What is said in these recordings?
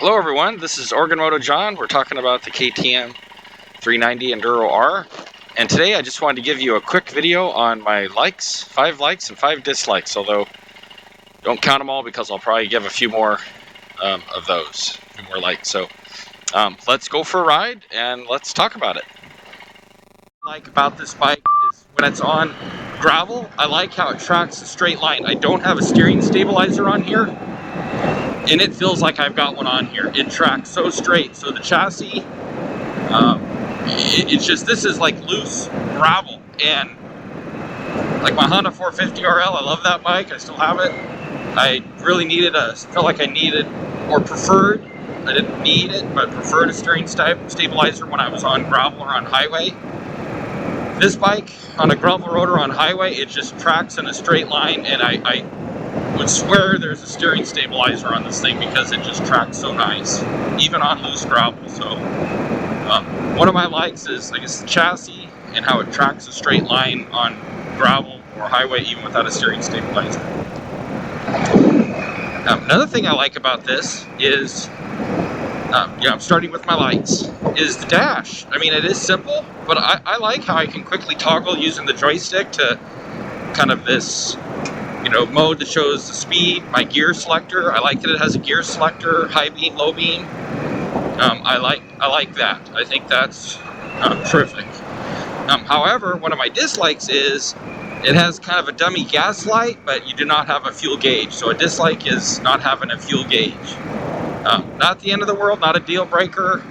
Hello everyone, this is Ergonomics John. We're talking about the KTM 390 Enduro R. And today I just wanted to give you a quick video on my likes, 5 likes and 5 dislikes, although don't count them all because I'll probably give a few more of those, a few more likes. So let's go for a ride and let's talk about it. What I like about this bike is when it's on gravel, I like how it tracks a straight line. I don't have a steering stabilizer on here, and it feels like I've got one on here. It tracks so straight. So the chassis, it's just, this is like loose gravel. And like my Honda 450 RL, I love that bike. I still have it. I really needed felt like I needed, or preferred, I didn't need it, but preferred a steering stabilizer when I was on gravel or on highway. This bike, on a gravel road or on highway, it just tracks in a straight line, and I would swear there's a steering stabilizer on this thing because it just tracks so nice, even on loose gravel. So one of my likes is, I guess, the chassis and how it tracks a straight line on gravel or highway even without a steering stabilizer. Another thing I like about this is, I'm starting with my likes, is the dash. I mean, it is simple, but I like how I can quickly toggle using the joystick to kind of this, mode that shows the speed, my gear selector. I like that it has a gear selector, high beam, low beam. I like that. I think that's terrific. However, one of my dislikes is it has kind of a dummy gas light, but you do not have a fuel gauge. So a dislike is not having a fuel gauge. Not the end of the world, not a deal breaker.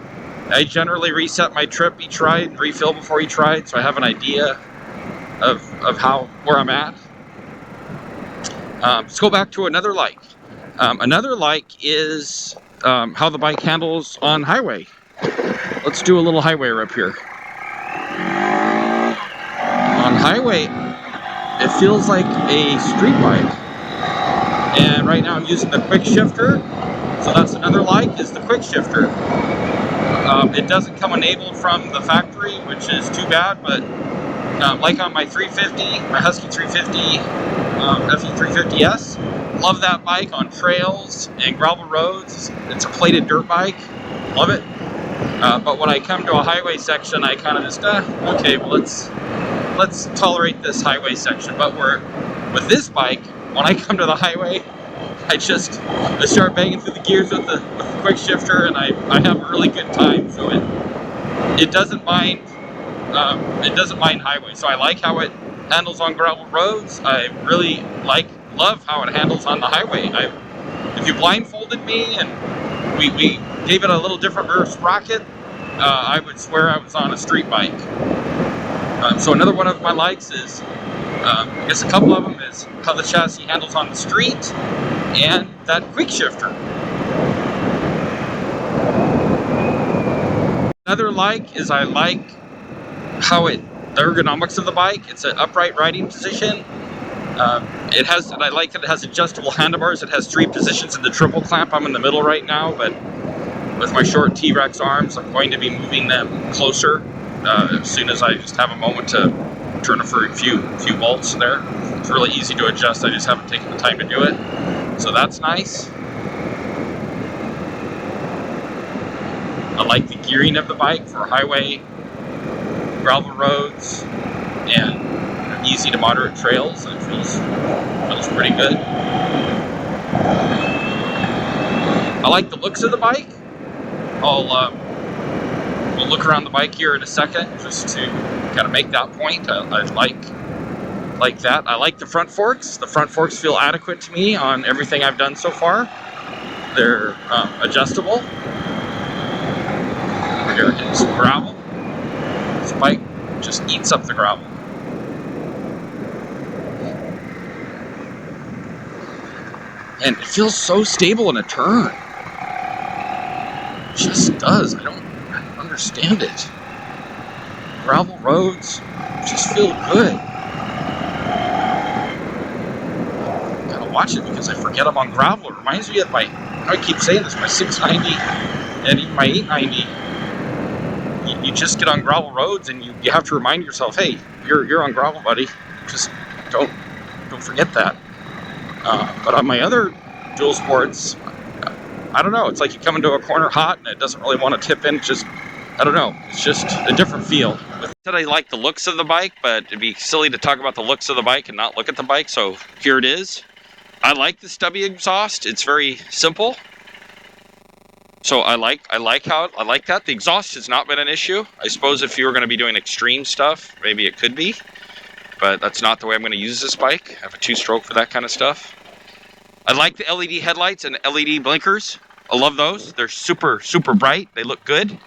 I generally reset my trip each ride, refill before each ride, so I have an idea of where I'm at. Let's go back to another like. Another like is how the bike handles on highway. Let's do a little highway rip here. On highway, it feels like a street bike. And right now I'm using the quick shifter. So that's another like, is the quick shifter. It doesn't come enabled from the factory, which is too bad, but like on my 350, my Husky 350, FE350S, love that bike on trails and gravel roads. It's a plated dirt bike, love it. But when I come to a highway section, I kind of just, okay, well let's tolerate this highway section. But with this bike, when I come to the highway, I start banging through the gears with the quick shifter, and I have a really good time. So it doesn't mind highway. So I like how it handles on gravel roads. I really love how it handles on the highway. If you blindfolded me and we gave it a little different rear sprocket, I would swear I was on a street bike. So another one of my likes is, I guess a couple of them, is how the chassis handles on the street and that quick shifter. Another like is I like how the ergonomics of the bike. It's an upright riding position. And I like that it has adjustable handlebars. It has 3 positions in the triple clamp. I'm in the middle right now, but with my short T-Rex arms, I'm going to be moving them closer as soon as I just have a moment to turn a few bolts there. It's really easy to adjust. I just haven't taken the time to do it. So that's nice. I like the gearing of the bike for highway, gravel roads, and easy to moderate trails. It feels pretty good. I like the looks of the bike. We'll look around the bike here in a second just to kind of make that point. I like that. I like the front forks. The front forks feel adequate to me on everything I've done so far. They're adjustable. Here it is, gravel. This bike just eats up the gravel. And it feels so stable in a turn. It just does. I don't understand it. Gravel roads just feel good. Gotta watch it because I forget I'm on gravel. It reminds me of I keep saying this, my 690 and even my 890. You just get on gravel roads and you have to remind yourself, hey, you're on gravel, buddy. Just don't forget that. But on my other dual sports, I don't know, it's like you come into a corner hot and it doesn't really want to tip in. Just, I don't know, it's just a different feel. I said I like the looks of the bike, but it'd be silly to talk about the looks of the bike and not look at the bike, so here it is. I like the stubby exhaust. It's very simple. So I like that. The exhaust has not been an issue. I suppose if you were going to be doing extreme stuff, maybe it could be, but that's not the way I'm going to use this bike. I have a 2-stroke for that kind of stuff. I like the LED headlights and LED blinkers. I love those. They're super, super bright. They look good.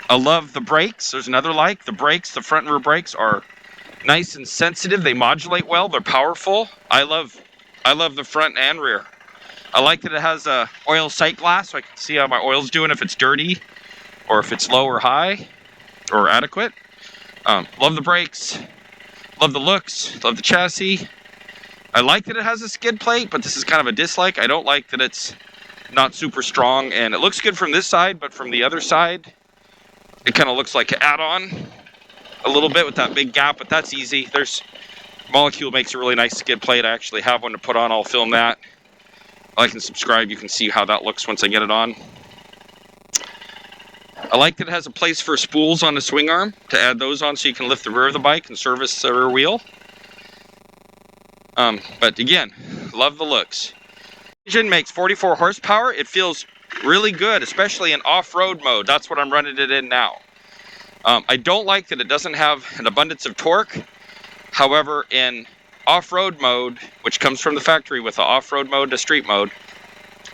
I love the brakes. There's another like. The brakes, the front and rear brakes are nice and sensitive. They modulate well. They're powerful. I love the front and rear. I like that it has a oil sight glass so I can see how my oil's doing, if it's dirty or if it's low or high or adequate. Love the brakes. Love the looks. Love the chassis. I like that it has a skid plate, but this is kind of a dislike. I don't like that it's not super strong, and it looks good from this side, but from the other side, it kind of looks like an add-on a little bit with that big gap, but that's easy. Molecule makes a really nice skid plate. I actually have one to put on. I'll film that. Like and subscribe. You can see how that looks once I get it on. I like that it has a place for spools on the swing arm to add those on so you can lift the rear of the bike and service the rear wheel. But again, love the looks. Engine makes 44 horsepower. It feels really good, especially in off-road mode. That's what I'm running it in now. I don't like that it doesn't have an abundance of torque. However, in off-road mode, which comes from the factory with the off-road mode to street mode,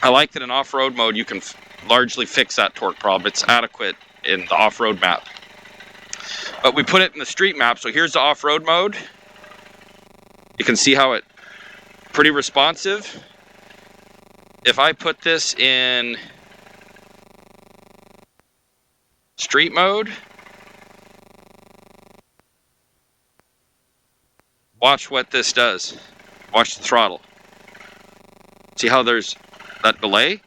I like that in off-road mode you can largely fix that torque problem. It's adequate in the off-road map. But we put it in the street map, so here's the off-road mode. You can see how it's pretty responsive. If I put this in street mode, watch what this does. Watch the throttle. See how there's that delay?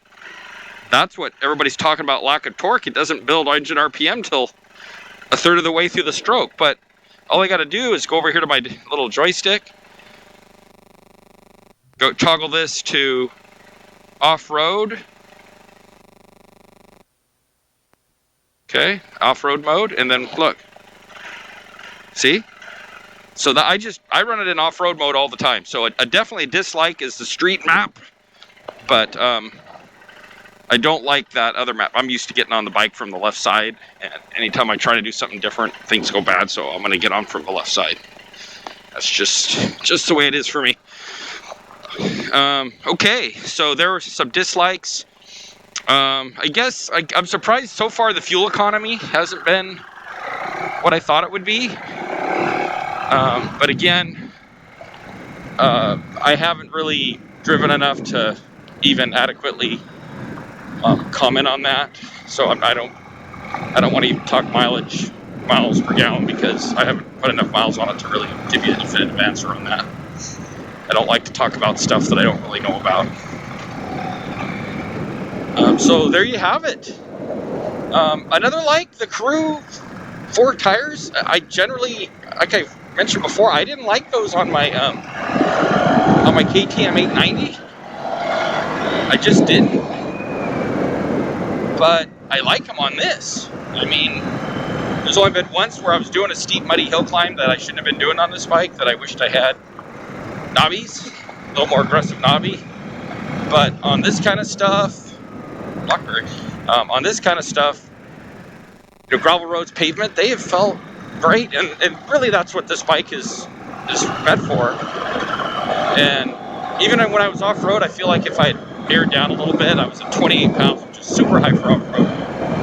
That's what everybody's talking about, lack of torque. It doesn't build engine RPM till a third of the way through the stroke. But all I got to do is go over here to my little joystick, go toggle this to off-road. Okay, off-road mode, and then look. See? So that I run it in off-road mode all the time. So a definitely dislike is the street map, but I don't like that other map. I'm used to getting on the bike from the left side, and anytime I try to do something different, things go bad, so I'm going to get on from the left side. That's just the way it is for me. Okay, so there were some dislikes. I guess I'm surprised so far the fuel economy hasn't been what I thought it would be. But again, I haven't really driven enough to even adequately comment on that. So I don't want to even talk miles per gallon, because I haven't put enough miles on it to really give you a definitive answer on that. I don't like to talk about stuff that I don't really know about. So there you have it. Another like, the Crew 4 tires. I generally, like I mentioned before, I didn't like those on my KTM 890. I just didn't. But I like them on this. I mean, there's only been once where I was doing a steep, muddy hill climb that I shouldn't have been doing on this bike, that I wished I had knobbies, a little more aggressive knobby. But on this kind of stuff, Blackberry, on this kind of stuff, you know, gravel roads, pavement, they have felt great, and really that's what this bike is meant for. And even when I was off-road, I feel like if I had narrowed down a little bit, I was at 28 pounds, which is super high for off-road,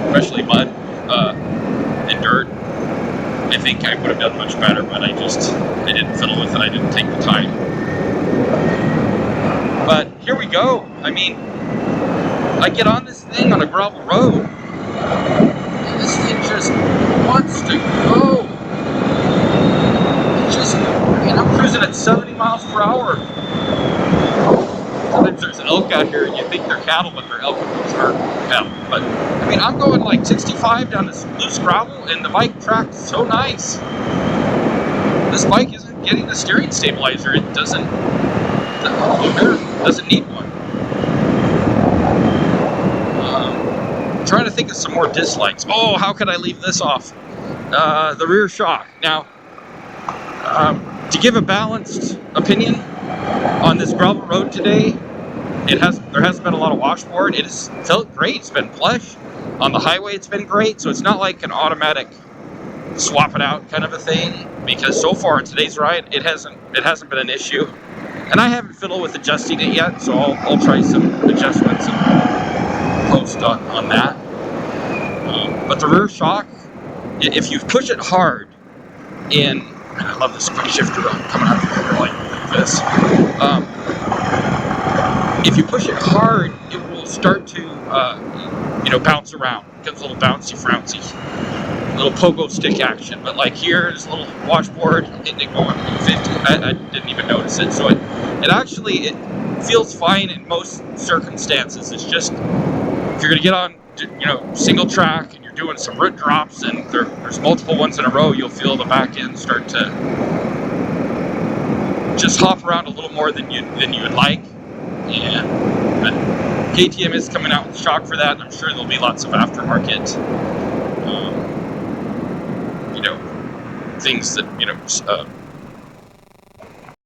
especially mud and dirt. I think I would have done much better, but I didn't fiddle with it. I didn't take the time. But here we go. I mean, I get on this thing on a gravel road, and this thing just wants to go. And I'm cruising at 70 miles per hour. Sometimes there's elk out here, and you think they're cattle, but they're elk and cattle. But I mean, I'm going like 65 down this loose gravel, and the bike tracks so nice. This bike isn't getting the steering stabilizer. It doesn't need one. trying to think of some more dislikes. Oh, how could I leave this off? The rear shock. Now, to give a balanced opinion on this gravel road today, there hasn't been a lot of washboard. It has felt great. It's been plush. On the highway, it's been great. So it's not like an automatic swap it out kind of a thing, because so far in today's ride, it hasn't been an issue. And I haven't fiddled with adjusting it yet, so I'll try some adjustments and post on that. But the rear shock, if you push it hard in, and I love this quick shifter coming out of the road like this. If you push it hard, it will start to, bounce around. It becomes a little bouncy, flouncy, little pogo stick action. But like here, there's a little washboard, hitting it going 50. I didn't even notice it. So it feels fine in most circumstances. It's just, if you're gonna get on, single track and you're doing some root drops and there's multiple ones in a row, you'll feel the back end start to just hop around a little more than you would like. But KTM is coming out with shock for that, and I'm sure there'll be lots of aftermarket, things that,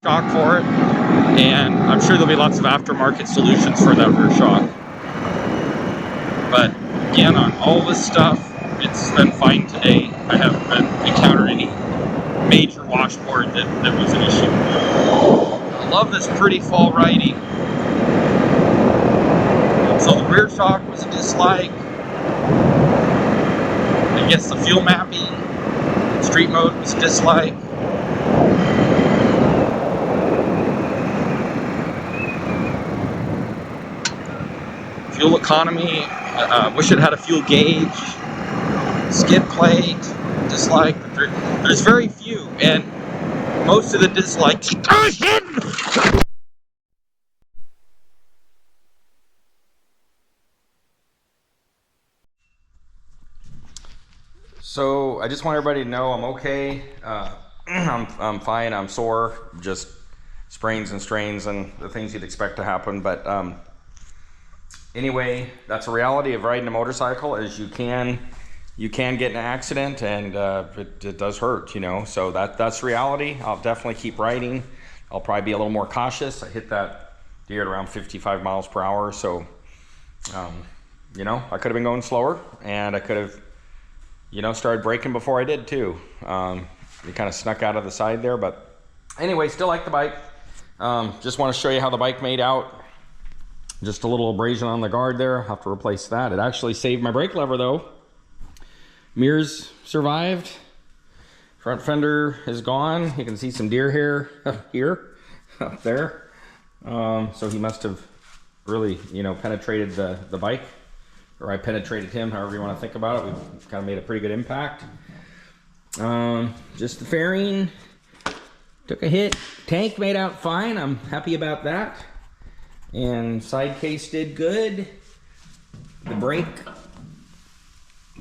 shock for it, and I'm sure there'll be lots of aftermarket solutions for that rear shock. But again, on all this stuff, it's been fine today. I haven't encountered any major washboard that was an issue. I love this pretty fall riding. So the rear shock was a dislike. I guess the fuel mapping in street mode was a dislike. Fuel economy, wish it had a fuel gauge. Skid plate, dislike. There's very few, and most of the dislikes. So I just want everybody to know I'm okay. I'm fine. I'm sore. Just sprains and strains and the things you'd expect to happen. But anyway, that's a reality of riding a motorcycle. Is you can get in an accident, and it does hurt. So that's reality. I'll definitely keep riding. I'll probably be a little more cautious. I hit that deer at around 55 miles per hour. So I could have been going slower, and I could have started braking before I did too. It kind of snuck out of the side there, but anyway, still like the bike. Just want to show you how the bike made out. Just a little abrasion on the guard there. I'll have to replace that. It actually saved my brake lever though. Mirrors survived. Front fender is gone. You can see some deer hair up here, up there. So he must have really, penetrated the bike. Or I penetrated him, however you want to think about it. We've kind of made a pretty good impact. Just the fairing took a hit. Tank made out fine. I'm happy about that. And side case did good. The brake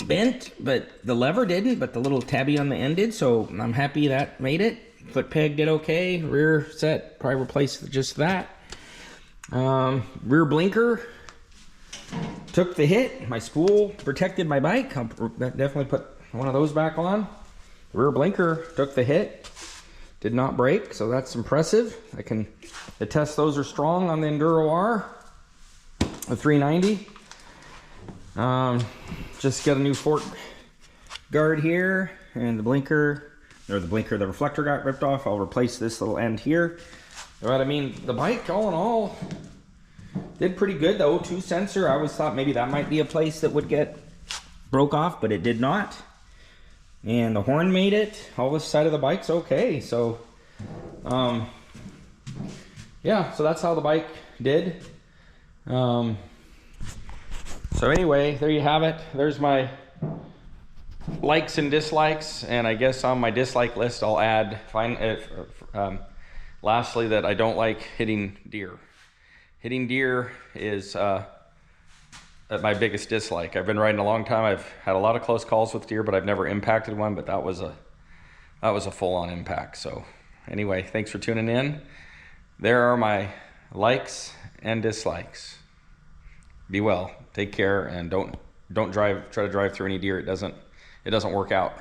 bent, but the lever didn't, but the little tabby on the end did, so I'm happy that made it. Foot peg did okay. Rear set, probably replaced just that. Rear blinker took the hit. My spool protected my bike. I'll definitely put one of those back on. The rear blinker took the hit. Did not break, so that's impressive. I can attest those are strong on the Enduro R, the 390. Just got a new fork guard here, and the reflector got ripped off. I'll replace this little end here. But I mean, the bike all in all did pretty good. The O2 sensor, I always thought maybe that might be a place that would get broke off, but it did not. And the horn made it. All this side of the bike's okay. So, yeah, so that's how the bike did. So anyway, there you have it. There's my likes and dislikes, and I guess on my dislike list I'll add lastly that I don't like hitting deer. Hitting deer is my biggest dislike. I've been riding a long time. I've had a lot of close calls with deer, but I've never impacted one, but that was a full-on impact. So anyway, thanks for tuning in. There are my likes and dislikes. Be well, take care, and don't don't try to drive through any deer. It doesn't work out.